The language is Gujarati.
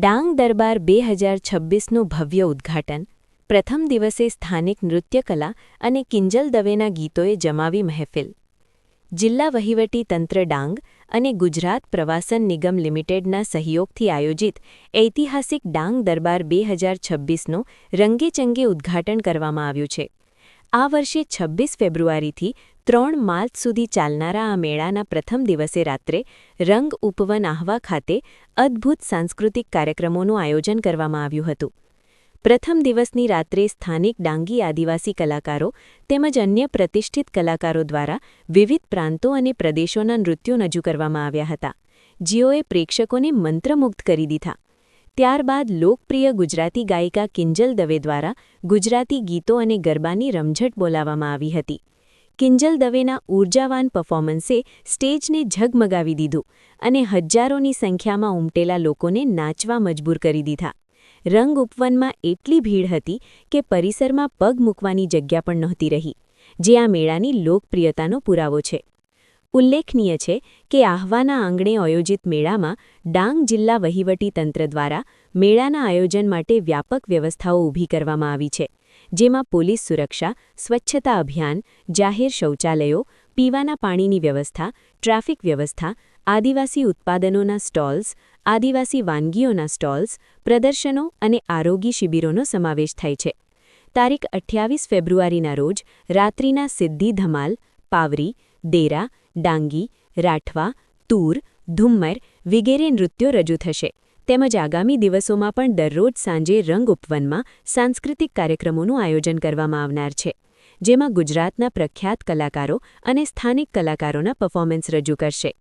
ડાંગ દરબાર 2026નું ભવ્ય ઉદ્ઘાટન. પ્રથમ દિવસે સ્થાનિક નૃત્યકલા અને કિંજલ દવેના ગીતોએ જમાવી મહેફિલ. જિલ્લા વહીવટી તંત્ર ડાંગ અને ગુજરાત પ્રવાસન નિગમ લિમિટેડના સહયોગથી આયોજિત ઐતિહાસિક ડાંગ દરબાર 2026નું રંગેચંગે ઉદ્ઘાટન કરવામાં આવ્યું છે. આ વર્ષે 26 ફેબ્રુઆરીથી 3 માર્ચ સુધી ચાલનારા આ મેળાના પ્રથમ દિવસે રાત્રે રંગ ઉપવન આહવા ખાતે અદ્ભુત સાંસ્કૃતિક કાર્યક્રમોનું આયોજન કરવામાં આવ્યું હતું. પ્રથમ દિવસની રાત્રે સ્થાનિક ડાંગી આદિવાસી કલાકારો તેમજ અન્ય પ્રતિષ્ઠિત કલાકારો દ્વારા વિવિધ પ્રાંતો અને પ્રદેશોના નૃત્યો રજૂ કરવામાં આવ્યા હતા, જેઓએ પ્રેક્ષકોને મંત્રમુગ્ધ કરી દીધા. ત્યારબાદ લોકપ્રિય ગુજરાતી ગાયિકા કિંજલ દવે દ્વારા ગુજરાતી ગીતો અને ગરબાની રમઝટ બોલાવવામાં આવી હતી. કિંજલ દવેના ઊર્જાવાન પરફોર્મન્સે સ્ટેજને ઝગમગાવી દીધું અને હજારોની સંખ્યામાં ઉમટેલા લોકોને નાચવા મજબૂર કરી દીધા. રંગ ઉપવનમાં એટલી ભીડ હતી કે પરિસરમાં પગ મૂકવાની જગ્યા પણ નહોતી રહી, જે આ મેળાની લોકપ્રિયતાનો પુરાવો છે. ઉલ્લેખનીય છે કે આહવાના આંગણે આયોજિત મેળામાં ડાંગ જિલ્લા વહીવટી તંત્ર દ્વારા મેળાના આયોજન માટે વ્યાપક વ્યવસ્થાઓ ઊભી કરવામાં આવી છે, જેમાં પોલીસ સુરક્ષા, સ્વચ્છતા અભિયાન, જાહેર શૌચાલયો, પીવાના પાણીની વ્યવસ્થા, ટ્રાફિક વ્યવસ્થા, આદિવાસી ઉત્પાદનોના સ્ટોલ્સ, આદિવાસી વાનગીઓના સ્ટોલ્સ, પ્રદર્શનો અને આરોગ્ય શિબિરોનો સમાવેશ થાય છે. તારીખ 28 ફેબ્રુઆરીના રોજ રાત્રિના સિદ્ધી ધમાલ, પાવરી, દેરા, ડાંગી, રાઠવા, તૂર, ધુમ્મર વગેરે નૃત્યો રજૂ થશે. તેમજ આગામી દિવસોમાં પણ દરરોજ સાંજે રંગ ઉપવનમાં સાંસ્કૃતિક કાર્યક્રમોનું આયોજન કરવામાં આવનાર છે, જેમાં ગુજરાતના પ્રખ્યાત કલાકારો અને સ્થાનિક કલાકારોના પરફોર્મન્સ રજૂ કરશે.